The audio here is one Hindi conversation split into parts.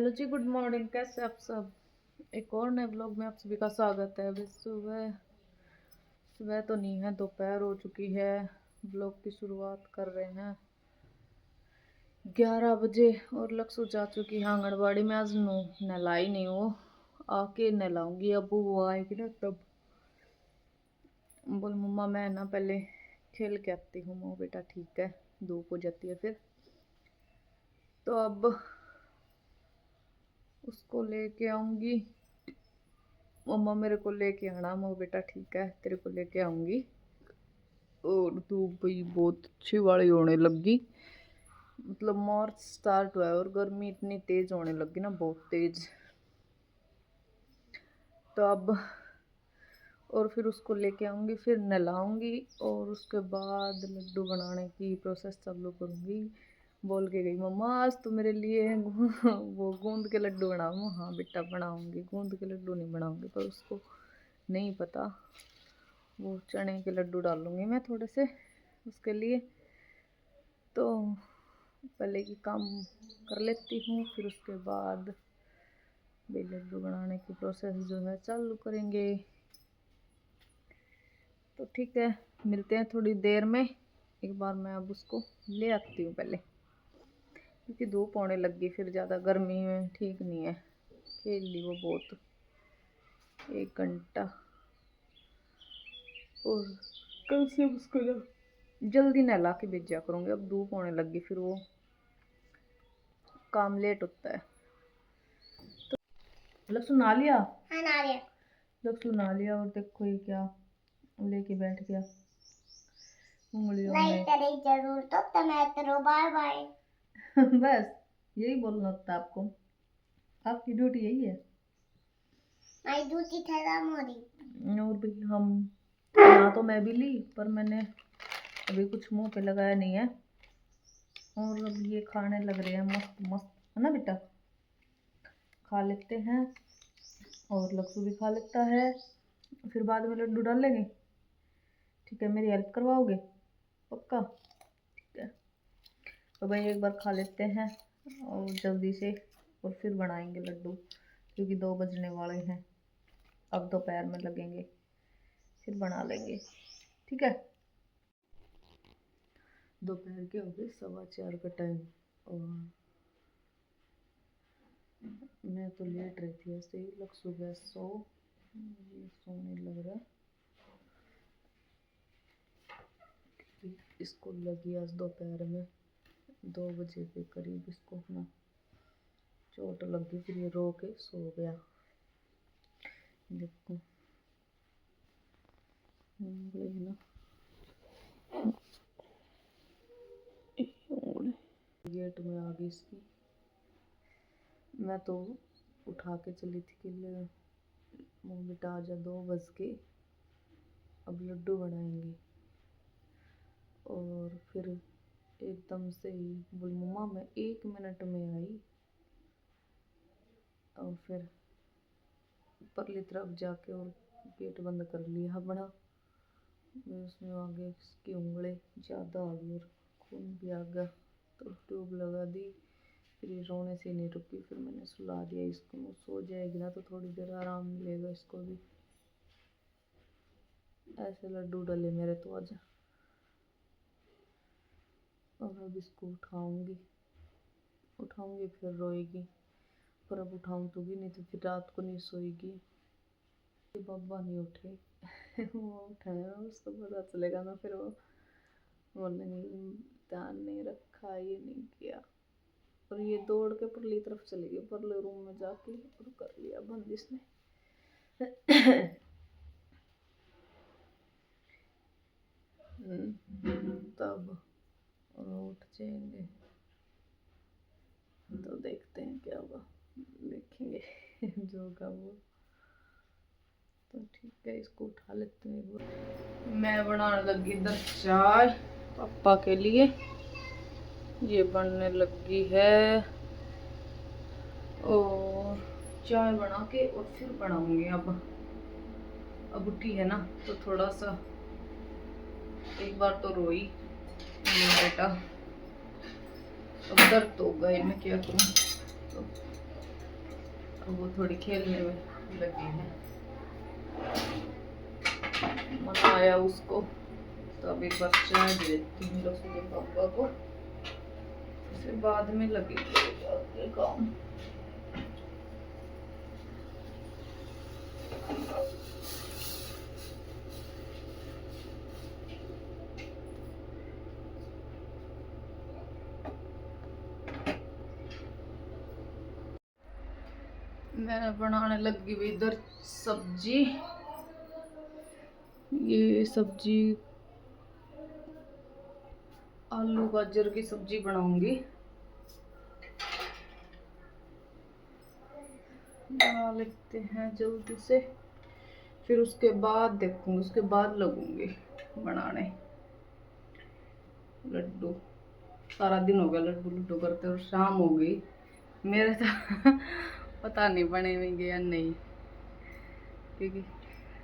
हेलो जी, गुड मॉर्निंग। कैसे आप सब? एक और नए ब्लॉग में आप सभी का स्वागत है। अभी सुबह सुबह तो नहीं है, दोपहर हो चुकी है। ब्लॉग की शुरुआत कर रहे हैं 11 बजे और लक्ष्य जा चुकी है आंगनबाड़ी में। आज नहलाई नहीं हो, आके नहलाऊंगी। अब वो आएगी ना तब। बोल मम्मा मैं ना पहले खेल के आती हूँ। मो बेटा ठीक है, धूप हो जाती है फिर। तो अब उसको लेके आऊंगी। मम्मा मेरे को लेके आना। मो बेटा ठीक है, तेरे को लेके आऊंगी। और धूप भी बहुत अच्छी वाली होने लगी। मतलब मार्च स्टार्ट हुआ है और गर्मी इतनी तेज होने लगी ना, बहुत तेज। तो अब और फिर उसको लेके आऊंगी, फिर नहलाऊंगी और उसके बाद लड्डू बनाने की प्रोसेस चालू करूंगी। बोल के गई मम्मा आज तो मेरे लिए वो गूंद के लड्डू बनाऊँ। हाँ बेटा बनाऊंगी, गूंद के लड्डू नहीं बनाऊंगी। पर उसको नहीं पता, वो चने के लड्डू डालूंगी मैं थोड़े से उसके लिए। तो पहले की काम कर लेती हूँ, फिर उसके बाद भी लड्डू बनाने की प्रोसेस जो है चालू करेंगे। तो ठीक है, मिलते हैं थोड़ी देर में। एक बार मैं अब उसको ले आती हूँ पहले, क्योंकि धूप होने लग गई। फिर ज़्यादा गर्मी में ठीक नहीं है। खेल ली वो बहुत, 1 घंटा। और कल से उसको जल्दी नहला के भेजा करूँगी। अब धूप होने लगी, फिर वो काम लेट होता है। तो लक्ष्य नहा लिया? हाँ ना लिया। लक्ष्य नहा लिया और देखो ये क्या लेके बैठ गया उंगलियों नहीं में। तेरी जरूरत हो तो मैं तेरे बाय बाय। बस यही बोलना होता आपको, आपकी ड्यूटी यही है। माई ड्यूटी खत्म हो रही। और भी हम यहाँ तो मैं भी ली, पर मैंने अभी कुछ मुंह पे लगाया नहीं है। और अब ये खाने लग रहे हैं मस्त मस्त, है ना बेटा? खा लेते हैं और लक्ष्य भी खा लेता है, फिर बाद में लड्डू डाल लेंगे। ठीक है, मेरी हेल्प करवाओगे? पक्का? ठीक है, तो भाई एक बार खा लेते हैं और जल्दी से, और फिर बनाएंगे लड्डू, क्योंकि 2 बजने वाले हैं। अब दोपहर में लगेंगे, फिर बना लेंगे। ठीक है, दोपहर के हो गए 4:15 का टाइम। और मैं तो लेट रही थी ऐसे ही। लग सुबह ये सोने लग रहा है। इसको लगी आज दोपहर में 2 बजे के करीब इसको ना चोट लगी, फिर ये रो के सो गया। देखो ना, गेट में आ गई इसकी। मैं तो उठा के चली थी कि मम्मी बेटा आजा, 2 बज के, अब लड्डू बनाएंगे। और फिर एकदम से ही बोल मम्मा मैं 1 मिनट में आई। और फिर परली तरफ जाके और गेट बंद कर लिया बड़ा। उसमें आगे इसकी उंगली ज़्यादा आ गई और खून भी आ गया, तो ट्यूब लगा दी। फिर ये रोने से नहीं रुकी, फिर मैंने सुला दिया इसको। वो सो जाएगी ना तो थोड़ी देर आराम मिलेगा इसको भी। ऐसे लड्डू डले मेरे तो आज। और अब इसको उठाऊंगी फिर रोएगी। पर अब उठाऊं तो भी नहीं, तो फिर रात को नहीं सोएगी। बाबा नहीं उठे। वो उठाया उसको पता चलेगा ना, फिर वो बोलेंगे ध्यान नहीं रखा, ये नहीं किया। और ये दौड़ के परली तरफ चली गई, परले रूम में जाके और कर लिया बंद इसने। तब उठ जाएंगे तो देखते हैं क्या होगा, देखेंगे जो होगा वो। तो ठीक है, इसको उठा लेते हैं एक बार। मैं बनाने लगी इधर चाय पापा के लिए। ये बनने लगी है और चाय बना के और फिर बनाऊंगी। अब उठी है ना तो थोड़ा सा, एक बार तो रोई बेटा। अब दर्द हो गए, मैं क्या करूँ। तो अब वो थोड़ी खेलने में लगी है। मनाया उसको, तो अब एक बार चाय दे देती हूँ लक्ष्मी के पापा को, फिर बाद में लगेगी काम। मैं बनाने लगी हुई इधर सब्जी। ये सब्जी आलू गाजर की सब्जी बनाऊंगी। बना लेते हैं जल्दी से, फिर उसके बाद देखूंगी, उसके बाद लगूंगी बनाने। लड्डू सारा दिन हो गया लड्डू लड्डू करते और शाम हो गई। मेरे तो पता नहीं बने भी गया नहीं, क्योंकि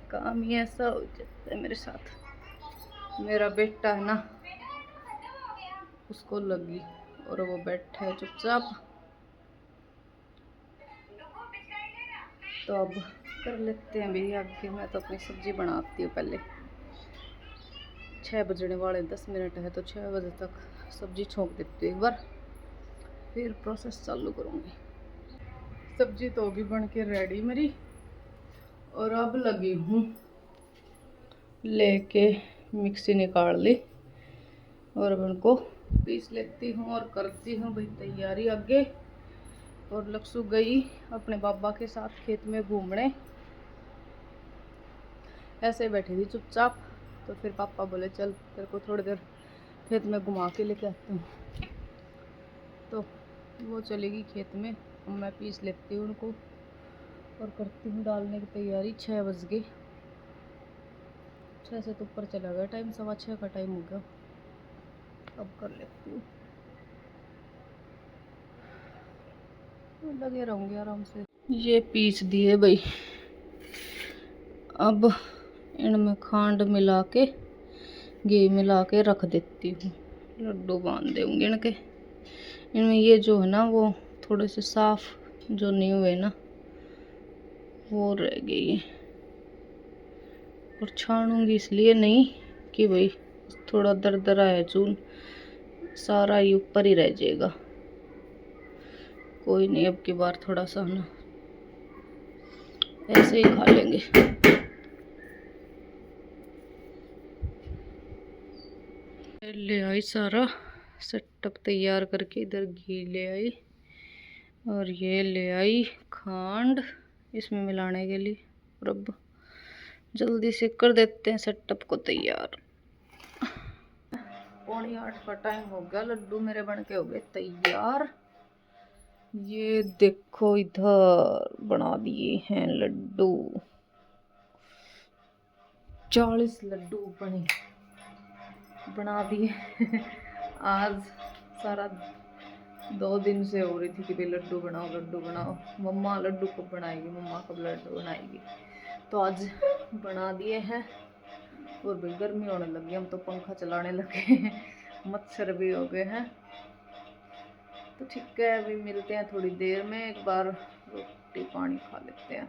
काम ही ऐसा हो जाता है मेरे साथ। मेरा बेटा है ना, उसको लगी और वो बैठा है चुपचाप। तो अब कर लेते हैं भी आगे। मैं तो अपनी सब्जी बनाती हूँ पहले। 6 बजने वाले 10 मिनट है, तो 6 बजे तक सब्जी छोंक देती हूँ एक बार, फिर प्रोसेस चालू करूँगी। सब्जी तो भी बन के रेडी मेरी, और अब लगी हूँ लेके मिक्सी निकाल ली और अब उनको पीस लेती हूँ और करती हूँ भाई तैयारी आगे। और लक्ष्मी गई अपने बाबा के साथ खेत में घूमने, ऐसे बैठी थी चुपचाप। तो फिर पापा बोले चल तेरे को थोड़ी देर खेत में घुमा के लेके आते हैं, तो वो चलेगी खेत में। मैं पीस लेती हूँ उनको और करती हूँ डालने की तैयारी। 6 बज गए, 6 से तो ऊपर चला गया टाइम, 6:15 का टाइम हो गया। अब कर लेती हूँ, लगे रहूँगी आराम से। ये पीस दिए भाई, अब इनमें खांड मिला के घी मिला के रख देती हूँ। लड्डू बांध दूँगी इनके। इनमें ये जो है ना वो थोड़े से साफ जो नहीं हुए ना, वो रह गई है। और छानूंगी इसलिए नहीं कि भाई थोड़ा दरदरा है चून, सारा ही ऊपर ही रह जाएगा। कोई नहीं, अब की बार थोड़ा सा ना ऐसे ही खा लेंगे। ले आई सारा सेटअप तैयार करके, इधर घी ले आई और ये ले आई खांड इसमें मिलाने के लिए। और अब जल्दी से कर देते हैं सेटअप को तैयार। 7:45 का टाइम हो गया, लड्डू मेरे बन के हो गए तैयार। ये देखो इधर बना दिए हैं लड्डू, 40 लड्डू बना दिए। आज सारा 2 दिन से हो रही थी कि भाई लड्डू बनाओ। मम्मा लड्डू कब बनाएगी, मम्मा कब लड्डू बनाएगी, तो आज बना दिए हैं। और भी गर्मी होने लगी, हम तो पंखा चलाने लगे। मच्छर भी हो गए हैं। तो ठीक है, अभी मिलते हैं थोड़ी देर में, एक बार रोटी पानी खा लेते हैं।